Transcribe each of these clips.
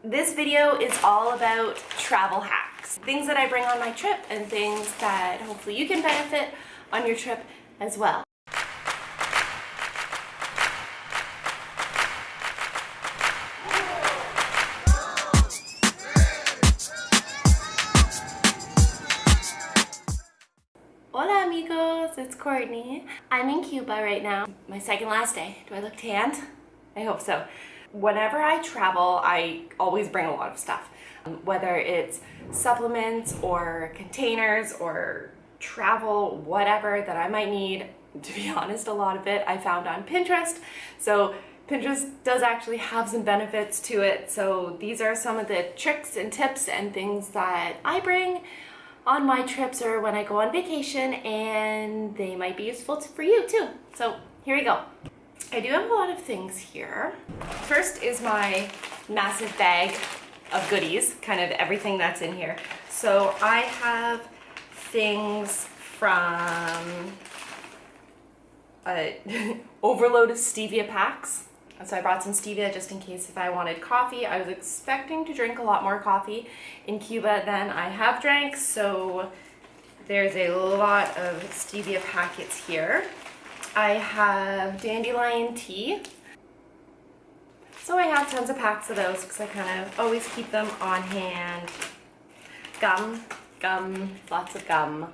This video is all about travel hacks, things that I bring on my trip and things that hopefully you can benefit on your trip as well. Hola amigos, it's Courtney. I'm in Cuba right now. My second last day. Do I look tanned? I hope so. Whenever I travel, I always bring a lot of stuff. Whether it's supplements or containers or travel, whatever that I might need. To be honest, a lot of it I found on Pinterest. So Pinterest does actually have some benefits to it. So these are some of the tricks and tips and things that I bring on my trips or when I go on vacation, and they might be useful for you too. So here we go. I do have a lot of things here. First is my massive bag of goodies, kind of everything that's in here. So I have things from overload of stevia packs. So I brought some stevia just in case if I wanted coffee. I was expecting to drink a lot more coffee in Cuba than I have drank, so there's a lot of stevia packets here. I have dandelion tea. So I have tons of packs of those because I kind of always keep them on hand. Gum, lots of gum.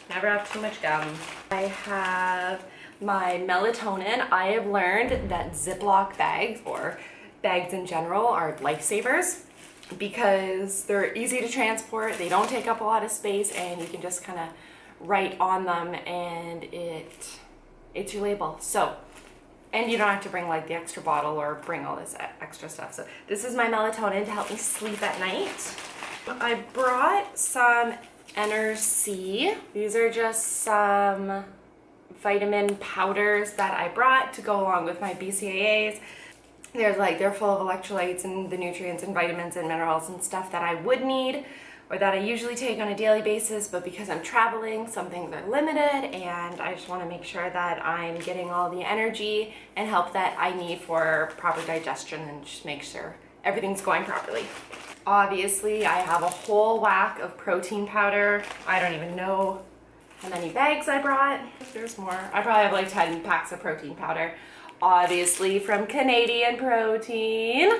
Never have too much gum. I have my melatonin. I have learned that ziploc bags, or bags in general, are lifesavers because they're easy to transport, they don't take up a lot of space, and you can just kind of write on them and it's your label. So, and you don't have to bring like the extra bottle or bring all this extra stuff. So this is my melatonin to help me sleep at night. I brought some NRC. These are just some vitamin powders that I brought to go along with my BCAAs. They're full of electrolytes and the nutrients and vitamins and minerals and stuff that I would need or that I usually take on a daily basis, but because I'm traveling, some things are limited, and I just want to make sure that I'm getting all the energy and help that I need for proper digestion and just make sure everything's going properly. Obviously, I have a whole whack of protein powder. I don't even know how many bags I brought. There's more. I probably have like 10 packs of protein powder. Obviously from Canadian Protein.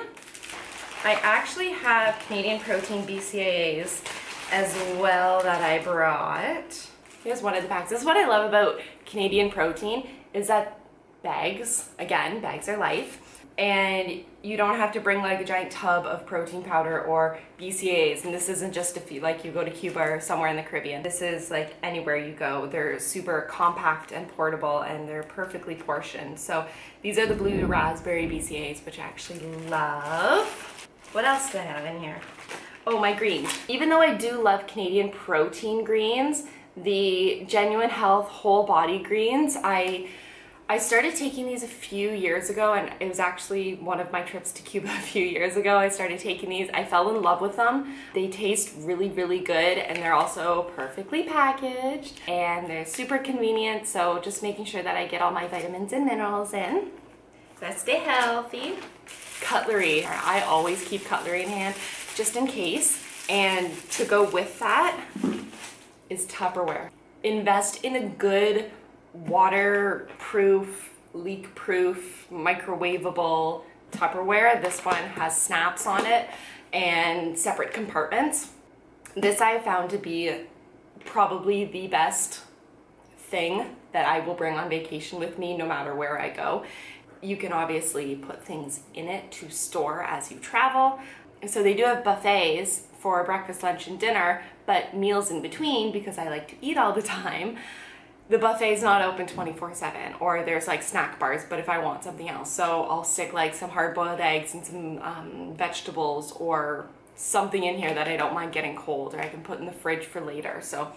I actually have Canadian Protein BCAAs as well that I brought. Here's one of the packs. This is what I love about Canadian Protein, is that bags, again, bags are life, and you don't have to bring like a giant tub of protein powder or BCAAs. And this isn't just if you like you go to Cuba or somewhere in the Caribbean. This is like anywhere you go. They're super compact and portable, and they're perfectly portioned. So these are the blue raspberry BCAAs, which I actually love. What else do I have in here? Oh, my greens. Even though I do love Canadian Protein greens, the Genuine Health whole body greens, I started taking these a few years ago, and it was actually one of my trips to Cuba a few years ago. I started taking these. I fell in love with them. They taste really, really good, and they're also perfectly packaged, and they're super convenient, so just making sure that I get all my vitamins and minerals in. So I stay healthy. Cutlery. I always keep cutlery in hand just in case, and to go with that is Tupperware. Invest in a good waterproof, leak-proof, microwavable Tupperware. This one has snaps on it and separate compartments. This I have found to be probably the best thing that I will bring on vacation with me no matter where I go. You can obviously put things in it to store as you travel. So they do have buffets for breakfast, lunch, and dinner, but meals in between, because I like to eat all the time, the buffet's not open 24/7, or there's like snack bars, but if I want something else. So I'll stick like some hard-boiled eggs and some vegetables or something in here that I don't mind getting cold, or I can put in the fridge for later. So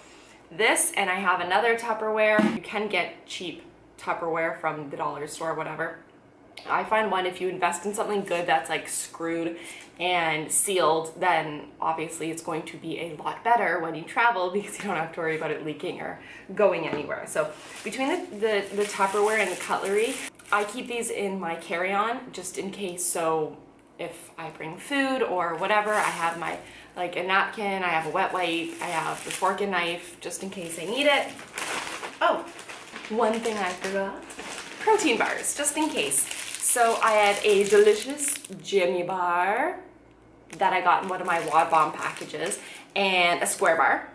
this, and I have another Tupperware. You can get cheap Tupperware from the dollar store or whatever. I find one, if you invest in something good that's like screwed and sealed, then obviously it's going to be a lot better when you travel because you don't have to worry about it leaking or going anywhere. So between the Tupperware and the cutlery, I keep these in my carry-on just in case. So if I bring food or whatever, I have my, like a napkin, I have a wet wipe, I have the fork and knife just in case I need it. Oh, one thing I forgot, protein bars, just in case. So I have a delicious Jimmy bar that I got in one of my Wad Bomb packages, and a square bar.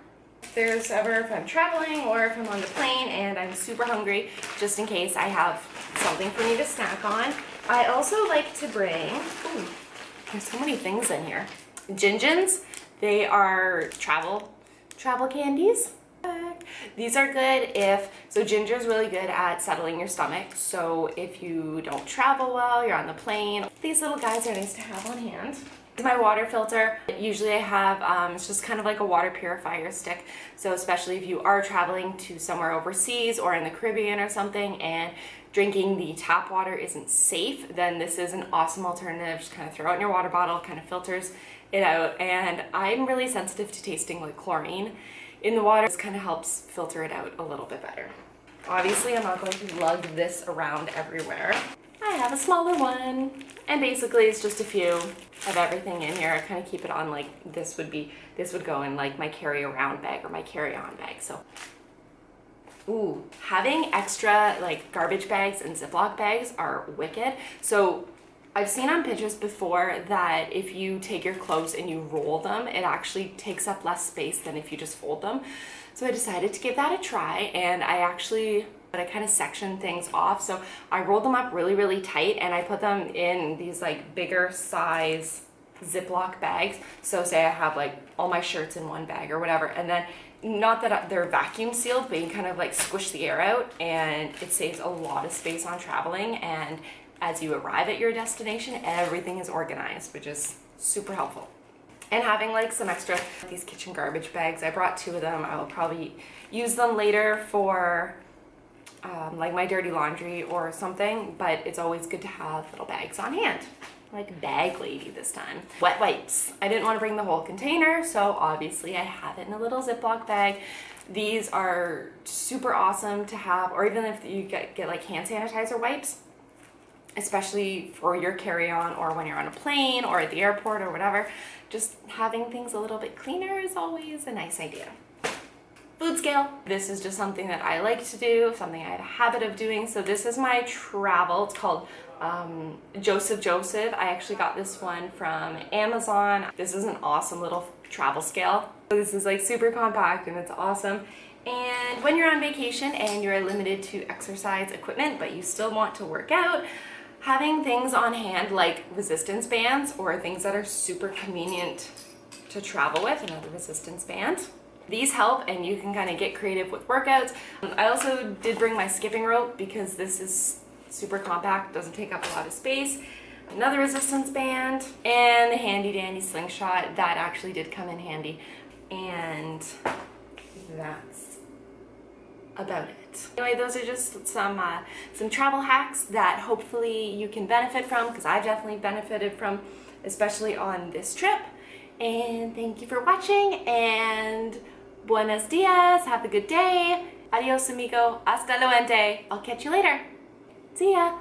If I'm traveling or if I'm on the plane and I'm super hungry, just in case I have something for me to snack on. I also like to bring, ooh, there's so many things in here. Gin-Gins, they are travel candies. These are good so ginger is really good at settling your stomach. So if you don't travel well, you're on the plane, these little guys are nice to have on hand. My water filter, usually I have, it's just kind of like a water purifier stick. So especially if you are traveling to somewhere overseas or in the Caribbean or something and drinking the tap water isn't safe, then this is an awesome alternative. Just kind of throw it in your water bottle, kind of filters it out. And I'm really sensitive to tasting like chlorine in the water. This kind of helps filter it out a little bit better. Obviously, I'm not going to lug this around everywhere. I have a smaller one, and basically it's just a few of everything in here. I kind of keep it on, like this would go in like my carry-around bag or my carry-on bag. So, ooh, having extra like garbage bags and Ziploc bags are wicked. So I've seen on Pinterest before that if you take your clothes and you roll them, it actually takes up less space than if you just fold them. So I decided to give that a try, and I kind of section things off. So I rolled them up really, really tight, and I put them in these like bigger size Ziploc bags. So say I have like all my shirts in one bag or whatever, and then not that they're vacuum sealed, but you kind of like squish the air out, and it saves a lot of space on traveling. And as you arrive at your destination, everything is organized, which is super helpful. And having like some extra, these kitchen garbage bags, I brought 2 of them. I will probably use them later for like my dirty laundry or something, but it's always good to have little bags on hand, like bag lady this time. Wet wipes. I didn't want to bring the whole container, so obviously I have it in a little Ziploc bag. These are super awesome to have, or even if you get like hand sanitizer wipes, especially for your carry-on or when you're on a plane or at the airport or whatever. Just having things a little bit cleaner is always a nice idea. Food scale. This is just something that I like to do, something I have a habit of doing. So this is my travel. It's called Joseph. I actually got this one from Amazon. This is an awesome little travel scale. This is like super compact and it's awesome. And when you're on vacation and you're limited to exercise equipment, but you still want to work out, having things on hand like resistance bands or things that are super convenient to travel with, another resistance band. These help, and you can kind of get creative with workouts. I also did bring my skipping rope because this is super compact, doesn't take up a lot of space. Another resistance band, and the handy dandy slingshot that actually did come in handy. And that's about it. Anyway, those are just some travel hacks that hopefully you can benefit from, because I've definitely benefited from, especially on this trip. And thank you for watching, and buenos dias, have a good day. Adios amigo, hasta luego. I'll catch you later. See ya.